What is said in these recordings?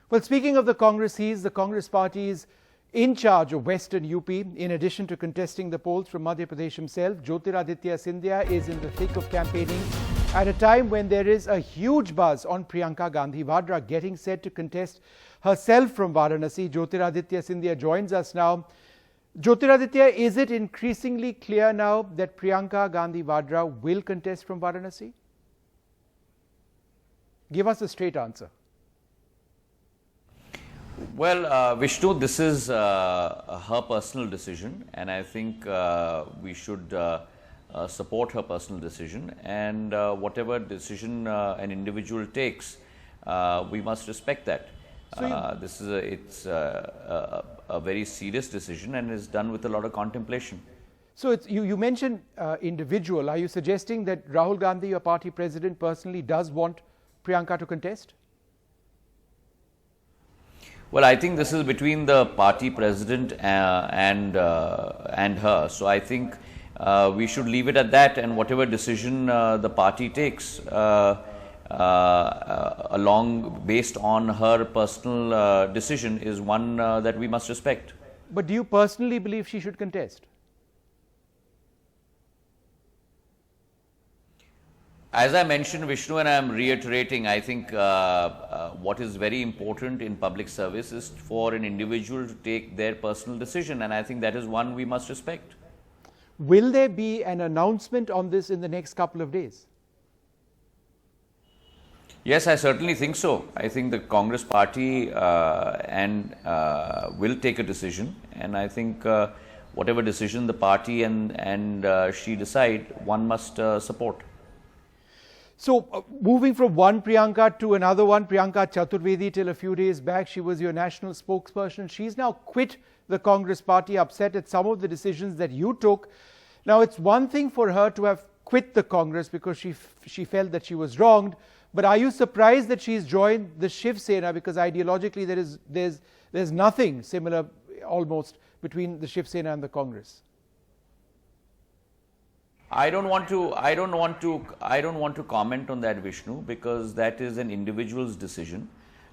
Well, speaking of the Congress, the Congress party is in charge of Western UP. In addition to contesting the polls from Madhya Pradesh himself, Jyotiraditya Scindia is in the thick of campaigning at a time when there is a huge buzz on Priyanka Gandhi Vadra getting set to contest herself from Varanasi. Jyotiraditya Scindia joins us now. Jyotiraditya, is it increasingly clear now that Priyanka Gandhi Vadra will contest from Varanasi? Give us a straight answer. Well, Vishnu, this is her personal decision, and I think we should support her personal decision, and whatever decision an individual takes, we must respect that. This is a very serious decision and is done with a lot of contemplation. So you mentioned individual. Are you suggesting that Rahul Gandhi, your party president, personally does want Priyanka to contest? Well, I think this is between the party president and her. So I think we should leave it at that, and whatever decision the party takes along based on her personal decision is one that we must respect. But do you personally believe she should contest? As I mentioned, Vishnu, and I am reiterating, I think what is very important in public service is for an individual to take their personal decision, and I think that is one we must respect. Will there be an announcement on this in the next couple of days? Yes, I certainly think so. I think the Congress party will take a decision, and I think whatever decision the party and she decide, one must support. So, moving from one Priyanka to another one, Priyanka Chaturvedi, till a few days back, she was your national spokesperson. She's now quit the Congress party, upset at some of the decisions that you took. Now, it's one thing for her to have quit the Congress because she felt that she was wronged. But are you surprised that she's joined the Shiv Sena, because ideologically there's nothing similar almost between the Shiv Sena and the Congress? I don't want to comment on that, Vishnu, because that is an individual's decision,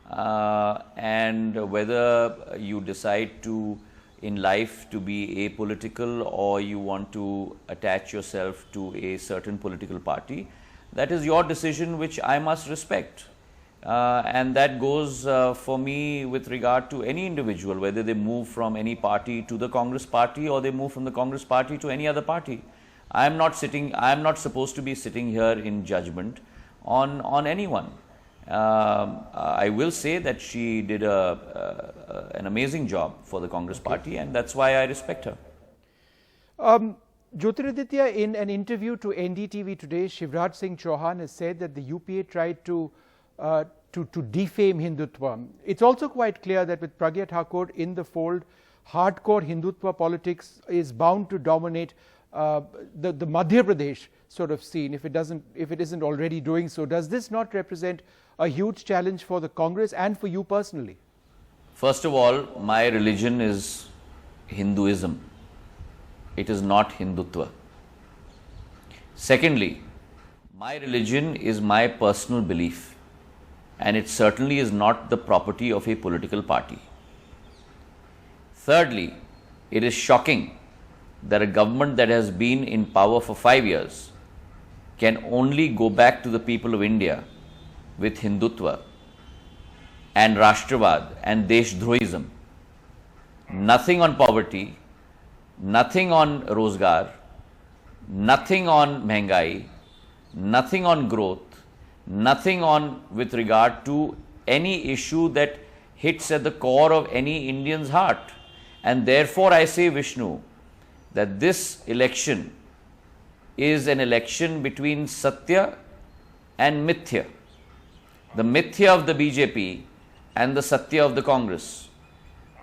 and whether you decide to in life to be apolitical or you want to attach yourself to a certain political party, that is your decision, which I must respect, and that goes for me with regard to any individual, whether they move from any party to the Congress party or they move from the Congress party to any other party. I am not supposed to be sitting here in judgment on anyone. I will say that she did an amazing job for the Congress party, and that's why I respect her. Jyotiraditya, in an interview to NDTV today, Shivraj Singh Chauhan has said that the UPA tried to defame Hindutva. It's also quite clear that with Pragya Thakur in the fold, hardcore Hindutva politics is bound to dominate the Madhya Pradesh sort of scene, if it isn't already doing so. Does this not represent a huge challenge for the Congress and for you personally? First of all, my religion is Hinduism. It is not Hindutva. Secondly, my religion is my personal belief, and it certainly is not the property of a political party. Thirdly, it is shocking that a government that has been in power for 5 years can only go back to the people of India with Hindutva and Rashtravad and Deshdrohism. Nothing on poverty, nothing on Rozgar, nothing on Mehengai, nothing on growth, nothing on with regard to any issue that hits at the core of any Indian's heart. And therefore I say, Vishnu, that this election is an election between Satya and Mithya. The Mithya of the BJP and the Satya of the Congress.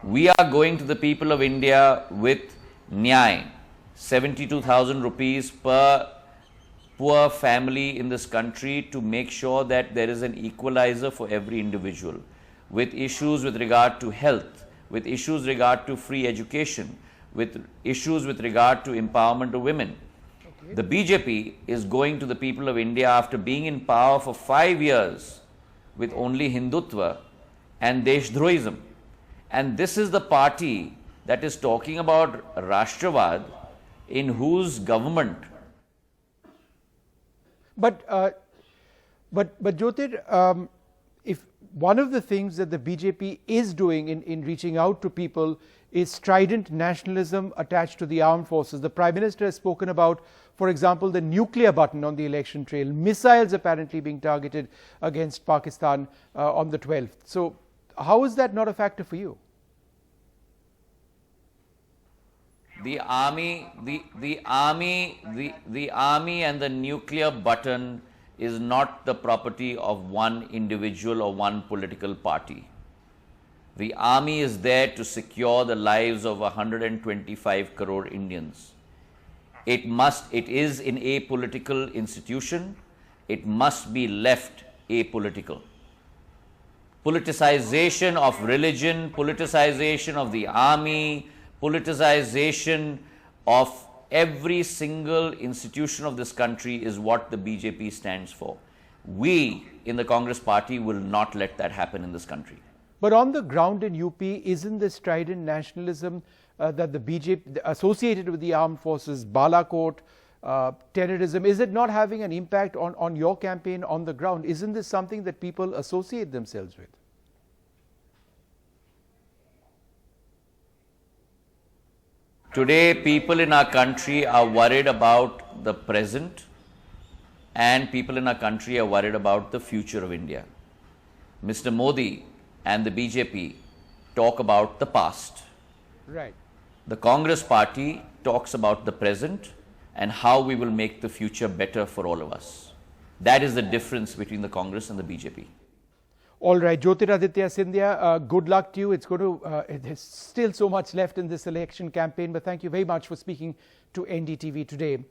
We are going to the people of India with Nyay, 72,000 rupees per poor family in this country, to make sure that there is an equalizer for every individual, with issues with regard to health, with issues regard to free education, with issues with regard to empowerment of women. Okay. The BJP is going to the people of India after being in power for 5 years with only Hindutva and Deshdrohism. And this is the party that is talking about Rashtravad, in whose government. But Jyotir, if one of the things that the BJP is doing in reaching out to people is strident nationalism attached to the armed forces. The Prime Minister has spoken about, for example, the nuclear button on the election trail, missiles apparently being targeted against Pakistan on the 12th. So how is that not a factor for you? The army and the nuclear button is not the property of one individual or one political party. The army is there to secure the lives of 125 crore Indians. It is an apolitical institution. It must be left apolitical. Politicization of religion, politicization of the army, politicization of every single institution of this country is what the BJP stands for. We in the Congress party will not let that happen in this country. But on the ground in UP, isn't the strident nationalism that the BJP associated with the armed forces, Balakot, terrorism, is it not having an impact on your campaign on the ground? Isn't this something that people associate themselves with? Today, people in our country are worried about the present, and people in our country are worried about the future of India. Mr. Modi and the BJP talk about the past. Right. The Congress party talks about the present and how we will make the future better for all of us. That is the difference between the Congress and the BJP. All right, Jyotiraditya Scindia, good luck to you. There's still so much left in this election campaign, but thank you very much for speaking to NDTV today.